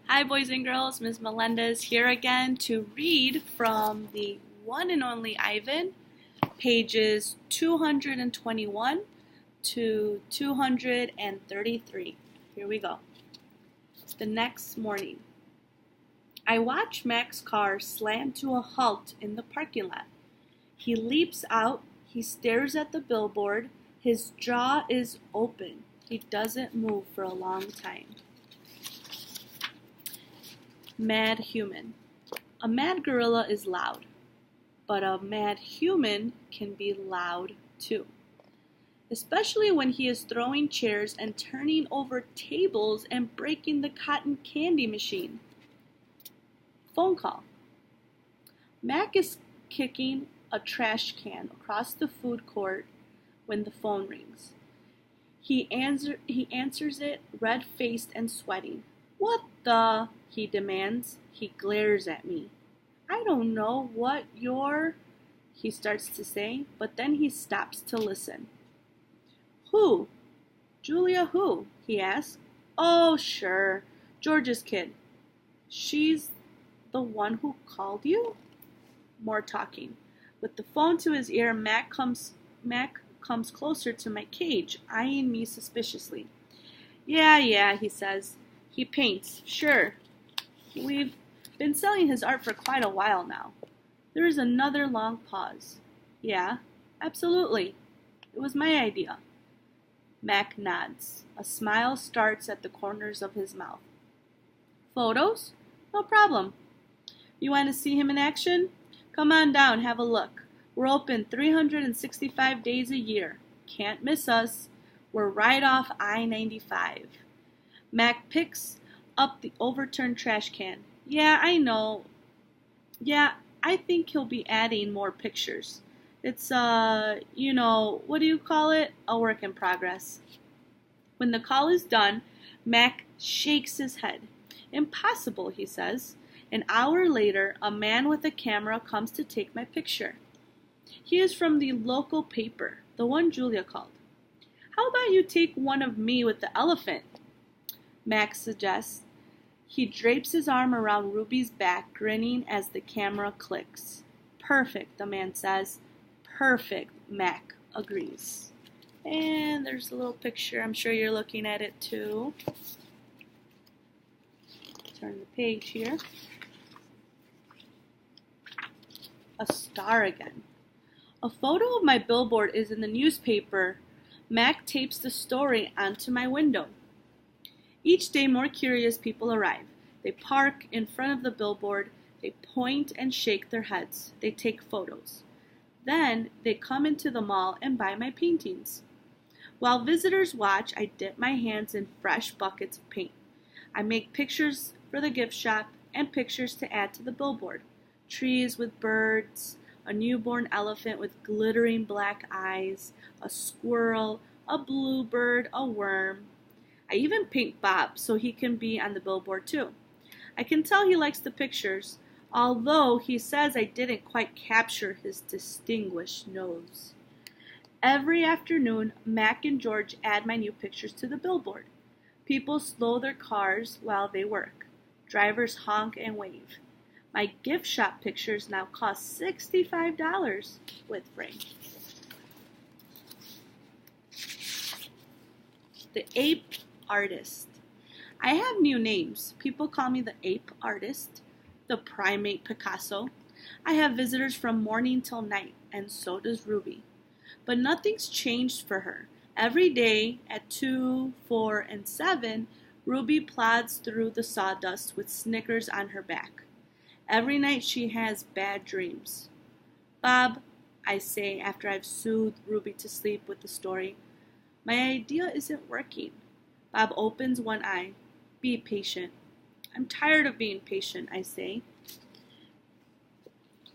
Hi, boys and girls. Ms. Melendez here again to read from the one and only Ivan, pages 221 to 233. Here we go. The next morning. I watch Mac's car slam to a halt in the parking lot. He leaps out. He stares at the billboard. His jaw is open. He doesn't move for a long time. Mad human. A mad gorilla is loud, but a mad human can be loud too, especially when he is throwing chairs and turning over tables and breaking the cotton candy machine. Phone call. Mac is kicking a trash can across the food court when the phone rings. He answers it, red-faced and sweating. "What the?" he demands. He glares at me. "I don't know what you're," he starts to say, but then he stops to listen. "Who? Julia who?" he asks. "Oh, sure, George's kid. She's the one who called you?" More talking. With the phone to his ear, Mac comes closer to my cage, eyeing me suspiciously. Yeah, he says. He paints, sure. We've been selling his art for quite a while now. There is another long pause. Yeah, absolutely. It was my idea. Mac nods. A smile starts at the corners of his mouth. Photos? No problem. You want to see him in action? Come on down, have a look. We're open 365 days a year. Can't miss us. We're right off I-95. Mac picks up the overturned trash can. Yeah, I know. Yeah, I think he'll be adding more pictures. It's, what do you call it? A work in progress. When the call is done, Mac shakes his head. Impossible, he says. An hour later, a man with a camera comes to take my picture. He is from the local paper, the one Julia called. How about you take one of me with the elephant? Max suggests. He drapes his arm around Ruby's back, grinning as the camera clicks. Perfect, the man says. Perfect, Mac agrees. And there's a little picture. I'm sure you're looking at it too. Turn the page here. A star again. A photo of my billboard is in the newspaper. Mac tapes the story onto my window. Each day more curious people arrive. They park in front of the billboard. They point and shake their heads. They take photos. Then they come into the mall and buy my paintings. While visitors watch, I dip my hands in fresh buckets of paint. I make pictures for the gift shop and pictures to add to the billboard. Trees with birds, a newborn elephant with glittering black eyes, a squirrel, a bluebird, a worm. I even paint Bob so he can be on the billboard too. I can tell he likes the pictures, although he says I didn't quite capture his distinguished nose. Every afternoon, Mac and George add my new pictures to the billboard. People slow their cars while they work. Drivers honk and wave. My gift shop pictures now cost $65 with frame. The Ape Artist. I have new names. People call me the Ape Artist, the Primate Picasso. I have visitors from morning till night, and so does Ruby. But nothing's changed for her. Every day at 2, 4, and 7, Ruby plods through the sawdust with Snickers on her back. Every night she has bad dreams. Bob, I say after I've soothed Ruby to sleep with the story, my idea isn't working. Bob opens one eye. Be patient. I'm tired of being patient, I say.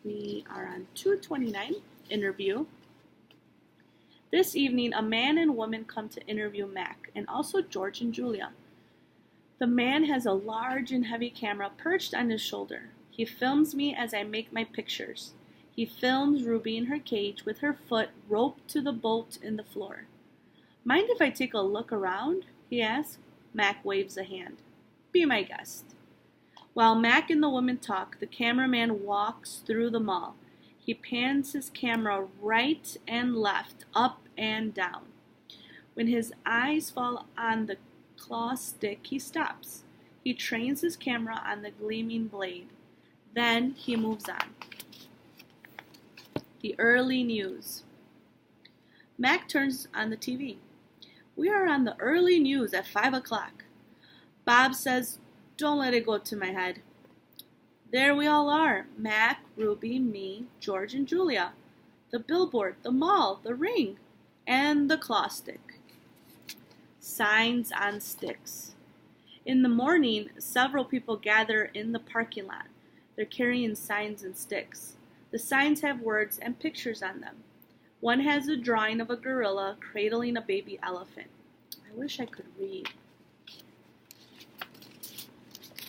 We are on 229, interview. This evening, a man and woman come to interview Mac, and also George and Julia. The man has a large and heavy camera perched on his shoulder. He films me as I make my pictures. He films Ruby in her cage with her foot roped to the bolt in the floor. Mind if I take a look around? He asks. Mac waves a hand. Be my guest. While Mac and the woman talk, the cameraman walks through the mall. He pans his camera right and left, up and down. When his eyes fall on the claw stick, he stops. He trains his camera on the gleaming blade. Then he moves on. The early news. Mac turns on the TV. We are on the early news at 5 o'clock. Bob says, "Don't let it go to my head." There we all are. Mac, Ruby, me, George, and Julia. The billboard, the mall, the ring, and the claw stick. Signs on sticks. In the morning, several people gather in the parking lot. They're carrying signs and sticks. The signs have words and pictures on them. One has a drawing of a gorilla cradling a baby elephant. I wish I could read.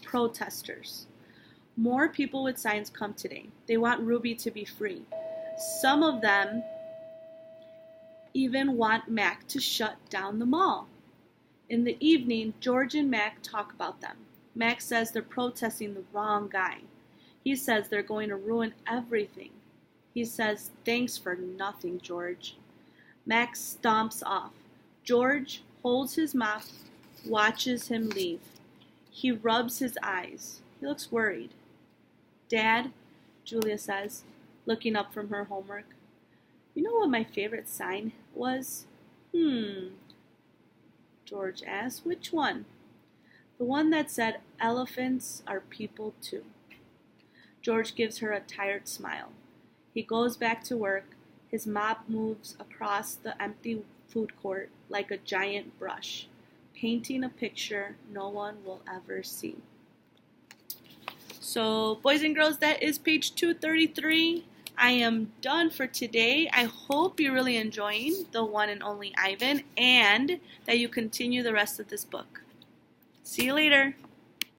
Protesters. More people with signs come today. They want Ruby to be free. Some of them even want Mac to shut down the mall. In the evening, George and Mac talk about them. Mac says they're protesting the wrong guy. He says they're going to ruin everything. He says, "Thanks for nothing, George." Mac stomps off. George holds his mop, watches him leave. He rubs his eyes. He looks worried. "Dad," Julia says, looking up from her homework, "you know what my favorite sign was?" George asks, "Which one?" "The one that said, 'Elephants are people too.'" George gives her a tired smile. He goes back to work. His mop moves across the empty food court like a giant brush, painting a picture no one will ever see. So, boys and girls, that is page 233. I am done for today. I hope you're really enjoying The One and Only Ivan and that you continue the rest of this book. See you later.